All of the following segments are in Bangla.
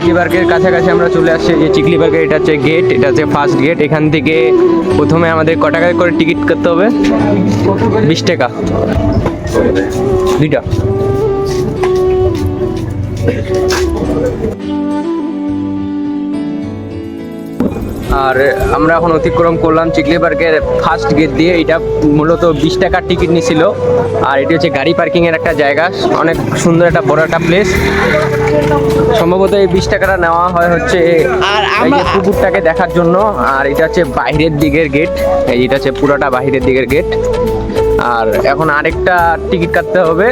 চিকলি পার্কের কাছাকাছি আমরা চলে আসছি। যে চিকলি পার্কের এটা হচ্ছে গেট, এটা হচ্ছে ফার্স্ট গেট। এখান থেকে প্রথমে আমাদের ক টাকা করে টিকিট করতে হবে? 20 টাকা দুইটা। আর আমরা এখন অতিক্রম করলাম চিকলি পার্কের ফার্স্ট গেট দিয়ে। এটা মূলত 20 টাকার টিকিট নিছিল। আর এটি হচ্ছে গাড়ি পার্কিংয়ের একটা জায়গা, অনেক সুন্দর একটা বড় একটা প্লেস। সম্ভবত এই 20 টাকাটা নেওয়া হয় হচ্ছে এই যে পুকুরটাকে দেখার জন্য। আর এটা হচ্ছে বাইরের দিকের গেট, এটা হচ্ছে পুরোটা বাইরের দিকের গেট। আর এখন আরেকটা টিকিট কাটতে হবে।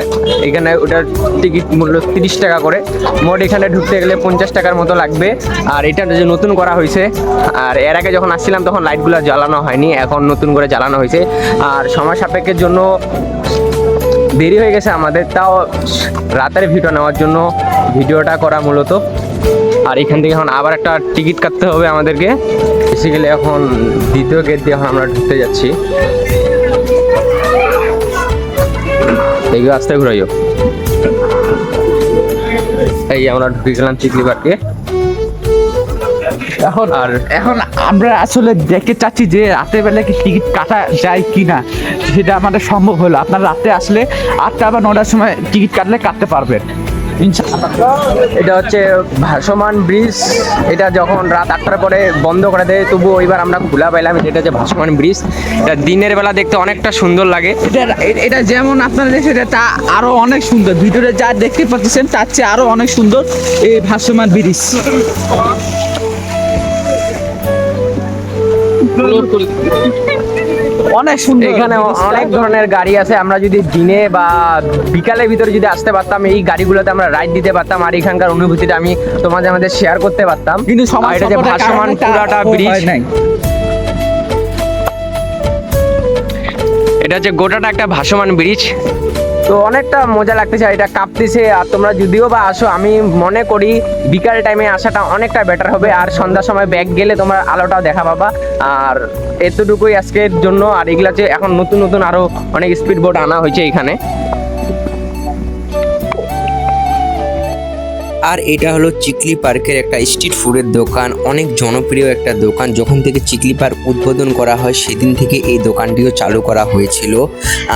এখানে ওটার টিকিট মূল্য 30 টাকা করে। মোট এখানে ঢুকতে গেলে 50 টাকার মতো লাগবে। আর এটা যে নতুন করা হয়েছে, আর এর আগে যখন আসছিলাম তখন লাইটগুলো জ্বালানো হয়নি, এখন নতুন করে জ্বালানো হয়েছে। আর সময় সাপেক্ষের জন্য দেরি হয়ে গেছে আমাদের, তাও রাতের ভিডিও নেওয়ার জন্য ভিডিওটা করা মূলত। আর এখান থেকে এখন আবার একটা টিকিট কাটতে হবে আমাদেরকে। বেসিক্যালি এখন দ্বিতীয় গেট দিয়ে এখন আমরা ঢুকতে যাচ্ছি। আস্তে ঘুরাইও। এই আমরা ঢুকে গেলাম চিকলি পার্কে। এখন আমরা আসলে দেখতে চাচ্ছি যে রাতের বেলা কি টিকিট কাটা যায় কিনা, সেটা আমাদের সম্ভব হলো। আপনারা রাতে আসলে 8টা বা 9টার সময় টিকিট কাটলে কাটতে পারবেন। এটা হচ্ছে ভাসমান ব্রিজ। এটা যখন রাত 8টার পরে বন্ধ করে দেয়, তবুও এবার আমরা খোলা পাইলাম। এটা হচ্ছে ভাসমান ব্রিজ। এটা দিনের বেলা দেখতে অনেকটা সুন্দর লাগে। এটা যেমন আপনারা দেখছেন, তা আরো অনেক সুন্দর। ভিডিওতে যা দেখতে পাচ্ছেন তার চেয়ে আরো অনেক সুন্দর এই ভাসমান ব্রিজ। অনেক সুন্দর। এখানে অনেক ধরনের গাড়ি আছে। আমরা যদি দিনে বা বিকালের ভিতরে যদি আসতে পারতাম, এই গাড়িগুলোতে আমরা রাইড দিতে পারতাম। আর এখানকার অনুভূতিটা আমি আমাদের শেয়ার করতে পারতাম। কিন্তু এটা যে ভাসমান পুরাটা ব্রিজ, এটা হচ্ছে গোটাটা একটা ভাসমান ব্রিজ। তো অনেকটা মজা লাগতেছে, এটা কাঁপতেছে। আর তোমরা যদিও বা আসো, আমি মনে করি বিকাল টাইমে আসাটা অনেকটা বেটার হবে। আর সন্ধ্যার সময় ব্যাক গেলে তোমরা আলোটাও দেখা পাবা। আর এতটুকুই আজকের জন্য। আর এগুলা যে এখন নতুন নতুন আরো অনেক স্পিড বোট আনা হয়েছে এখানে। আর এটা হলো চিকলি পার্কের একটা স্ট্রিট ফুডের দোকান, অনেক জনপ্রিয় একটা দোকান। যখন থেকে চিকলি পার্ক উদ্বোধন করা হয় সেদিন থেকে এই দোকানটিও চালু করা হয়েছিল।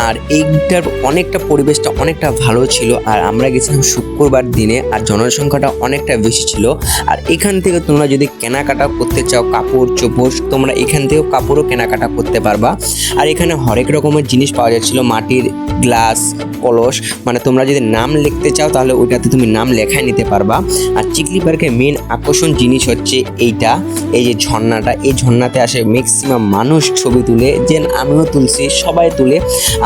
আর এইটার অনেকটা পরিবেশটা অনেকটা ভালো ছিল। আর আমরা গেছিলাম শুক্রবার দিনে, আর জনসংখ্যাটা অনেকটা বেশি ছিল। আর এখান থেকে তোমরা যদি কেনাকাটা করতে চাও কাপড় চোপড়, তোমরা এখান থেকেও কাপড়ও কেনাকাটা করতে পারবা। আর এখানে হরেক রকমের জিনিস পাওয়া যাচ্ছিল, মাটির গ্লাস, কলস। মানে তোমরা যদি নাম লিখতে চাও তাহলে ওইটাতে তুমি নাম লেখায় নিতে পারবা। আর চিকলি পার্কের মেন আকর্ষণ জিনিস হচ্ছে এইটা, এই যে ঝর্ণাটা। এই ঝর্ণাতে আসে ম্যাক্সিমাম মানুষ ছবি তুলে, যে আমিও তুলছি, সবাই তুলে।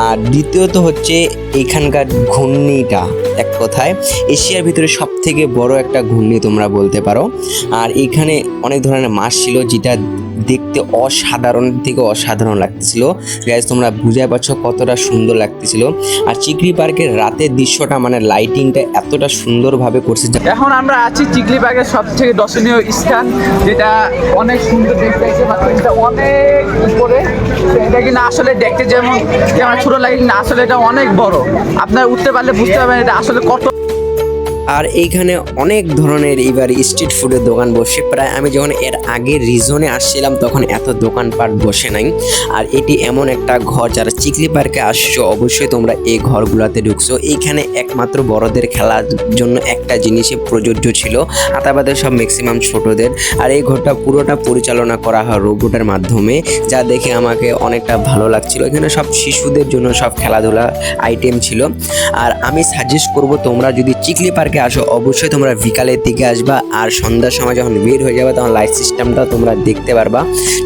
আর দ্বিতীয়ত হচ্ছে এইখানকার ঘূর্ণিটা, এক কথায় এশিয়ার ভিতরে সব থেকে বড় একটা ঘূর্ণি তোমরা বলতে পারো। আর এখানে অনেক ধরনের মাছ ছিল, যেটা দেখতে অসাধারণ থেকে অসাধারণ লাগতেছিল। গাইস তোমরা বুঝতে পারছো কতটা সুন্দর লাগতেছিল। আর চিকলি পার্কের রাতের দৃশ্যটা, মানে লাইটিংটা এতটা সুন্দরভাবে করছে। এখন আমরা আছি চিকলি পার্কের সব থেকে দর্শনীয় স্থান, যেটা অনেক সুন্দর দেখতে হয়েছে। এটা অনেক উপরে, এটা কিন্তু আসলে দেখতে যেমন ছোট লাগে, কিন্তু আসলে এটা অনেক বড়। আপনারা উঠতে পারলে বুঝতে পারবেন এটা আসলে কত। আর এইখানে অনেক ধরনের এবার স্ট্রিট ফুডের দোকান বসে। প্রায় আমি যখন এর আগে রিজনে আসছিলাম তখন এত দোকানপাট বসে নাই। আর এটি এমন একটা ঘর, যারা চিকলি পার্কে আসছো অবশ্যই তোমরা এই ঘরগুলোতে ঢুকছো। এইখানে একমাত্র বড়দের খেলার জন্য একটা জিনিসই প্রযোজ্য ছিল, আতাবাদের সব ম্যাক্সিমাম ছোটদের। আর এই ঘরটা পুরোটা পরিচালনা করা হয় রোবটের মাধ্যমে, যা দেখে আমাকে অনেকটা ভালো লাগছিল। এখানে সব শিশুদের জন্য সব খেলাধুলা আইটেম ছিল। আর আমি সাজেস্ট করব, তোমরা যদি চিকলি পার্কে আসো অবশ্যই তোমরা বিকালের দিকে আসবা। আর সন্ধ্যার সময় যখন বের হয়ে যাবে তখন লাইট সিস্টেমটা তোমরা দেখতে পারবা।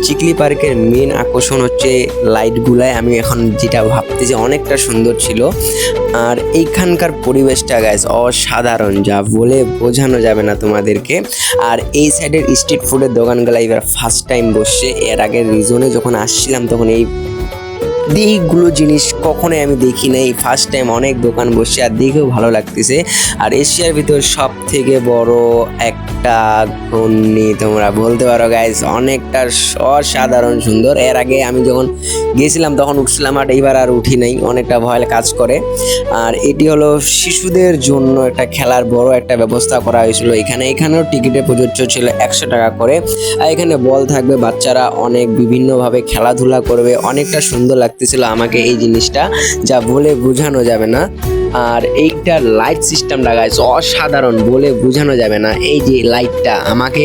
চিকলি পার্কের মেন আকর্ষণ হচ্ছে লাইটগুলাই। আমি এখন যেটা ভাবতেছি অনেকটা সুন্দর ছিল। আর এইখানকার পরিবেশটা গাইস অসাধারণ, যা বলে বোঝানো যাবে না তোমাদেরকে। আর এই সাইডের স্ট্রিট ফুডের দোকানগুলো এবার ফার্স্ট টাইম বসছে। এর আগের রিজনে যখন আসছিলাম তখন এইগুলো জিনিস কখনোই আমি দেখি নাই, ফার্স্ট টাইম অনেক দোকান বসে। আর দেখেও ভালো লাগতেছে। আর এশিয়ার ভিতর সব থেকে বড় একটা একটা ঘূর্ণি তোমরা বলতে পারো গাইস, অনেকটা অসাধারণ সুন্দর। এর আগে আমি যখন গিয়েছিলাম তখন উঠছিলাম, আর এইবার আর উঠি নাই, অনেকটা ভয় কাজ করে। আর এটি হলো শিশুদের জন্য একটা খেলার বড় একটা ব্যবস্থা করা হয়েছিল এখানেও টিকিটে প্রযোজ্য ছিল 100 টাকা করে। আর এখানে বল থাকবে, বাচ্চারা অনেক বিভিন্নভাবে খেলাধুলা করবে, অনেকটা সুন্দর লাগতেছিল আমাকে এই জিনিসটা, যা বলে বোঝানো যাবে না। আর এইটার লাইট সিস্টেম লাগাইছে অসাধারণ, বলে বোঝানো যাবে না। এই যে লাইটটা আমাকে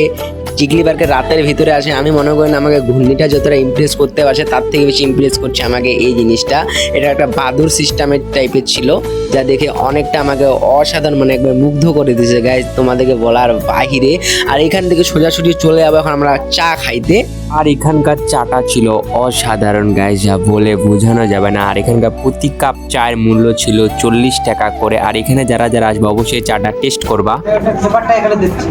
চিকলি পার্কের রাতের ভিতরে আসে, আমি মনে করি না আমাকে ঘূর্ণিটা যতটা ইমপ্রেস করতে পারছে তার থেকে বেশি ইমপ্রেস করছে আমাকে এই জিনিসটা। এটা একটা বাদুর সিস্টেমের টাইপের ছিল, যা দেখে অনেকটা আমাকে অসাধারণ, মানে একবার মুগ্ধ করে দিয়েছে গাইজ, তোমাদেরকে বলার বাহিরে। আর এখান থেকে সোজাসুজি চলে যাবো এখন আমরা চা খাইতে। আর এখানকার চাটা ছিল অসাধারণ গাইজ, যা বলে বোঝানো যাবে না। আর এখানকার প্রতি কাপ চায়ের মূল্য ছিল 40 টাকা করে। আর এখানে যারা যারা আসবে অবশ্যই চাটা টেস্ট করবা। ব্যাপারটা এখানে দিচ্ছি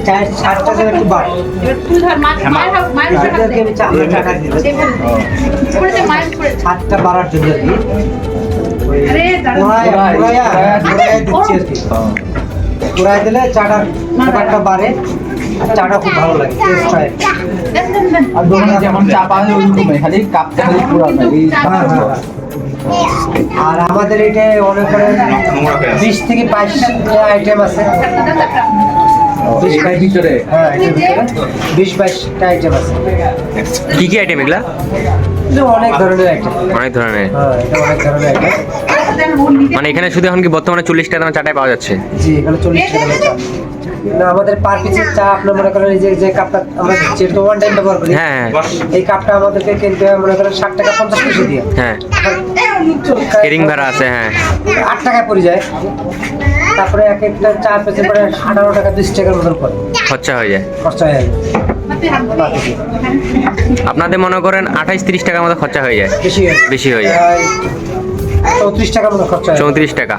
চায়ের স্বাদটা যেন একটু বাড়ে। এদেরকে আমি টাকা দিচ্ছি স্বাদটা বাড়ার জন্য আর কি। দিচ্ছি আর কি, ঘুরাই দিলে চাটার ব্যাপারটা বাড়ে, আর চাটা খুব ভালো লাগে, টেস্ট হয়। আর দোকানে যেমন চা পাওয়া যায় ওইরকমই, খালি কাপটা খালি পুরা থাকে। আর আমাদের এটা অনেক করে 20 থেকে 22 আইটেম আছে। 20 ভিতরে হ্যাঁ, এটার ভিতরে 20-22টা আইটেম আছে। কি কি আইটেম এগুলা? এটা অনেক ধরনের আইটেম। অনেক ধরনের। হ্যাঁ, এটা অনেক ধরনের আইটেম। মানে এখানে শুধু এখন কি বর্তমানে 40 টাকা দামে চাটাই পাওয়া যাচ্ছে? জি, এখানে 40 টাকা করে চা। না, আমাদের পার পিসের চা আপনার মনে করেন এই যে কাপটা আমরা দিচ্ছি, এটা ওয়ান টাইম ব্যবহার করি। হ্যাঁ এই কাপটা আমাদেরকে কিনতে হয় মনে করেন 60 টাকা 50 পয়সা দিয়ে। হ্যাঁ, কেরিং ভাড়া আছে। হ্যাঁ, 8 টাকায় পড়ে যায়। তারপরে এক একটা চা পেতে পরে 18 টাকা 20 টাকার মতন করে খরচা হয়ে যায়। খরচা হয়ে যায়। আপনাদের মনে করেন 28-30 টাকার মতো খরচা হয়ে যায়। বেশি হয়ে যায়। 34 টাকার মতো খরচা হয়। 34 টাকা।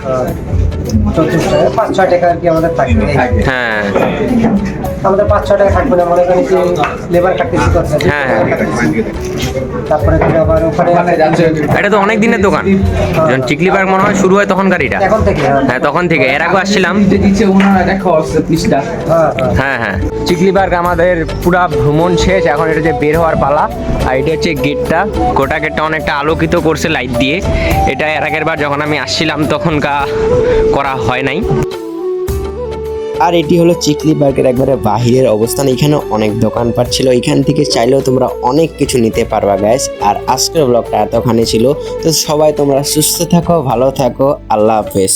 34 টাকা, 5-6 টাকা আর কি আমাদের থাকবে। হ্যাঁ আমাদের 5-6 টাকা থাকবে না, মনে করেন যে লেবার কাটতেছি করছে। হ্যাঁ। তারপরে ফিরে আবার ওখানে এটা তো অনেক দিনের দোকান। যখন চিকলি পার্ক মনে হয় শুরু হয় তখন গাড়িটা। এখন থেকে হ্যাঁ, তখন থেকে। এর আগে আসছিলাম। যে দিচ্ছে ওনারা দেখো পিসটা। হ্যাঁ হ্যাঁ। হ্যাঁ, চিকলি পার্ক আমাদের পুরা ভ্রমণ শেষ, এখন এটা হচ্ছে বের হওয়ার পালা। আর এটা হচ্ছে গেটটা, গোটা গেটটা অনেকটা আলোকিত করছে লাইট দিয়ে। এটা এর আগের বার যখন আমি আসছিলাম তখন করা হয় নাই। আর এটি হলো চিকলি পার্কের একবারে বাহিরের অবস্থান। এখানে অনেক দোকানপাট ছিল, এখান থেকে চাইলেও তোমরা অনেক কিছু নিতে পারবা গাইস। আর আজকের ব্লগটা এতখানি ছিল। তো সবাই তোমরা সুস্থ থাকো, ভালো থাকো, আল্লাহ হাফেজ।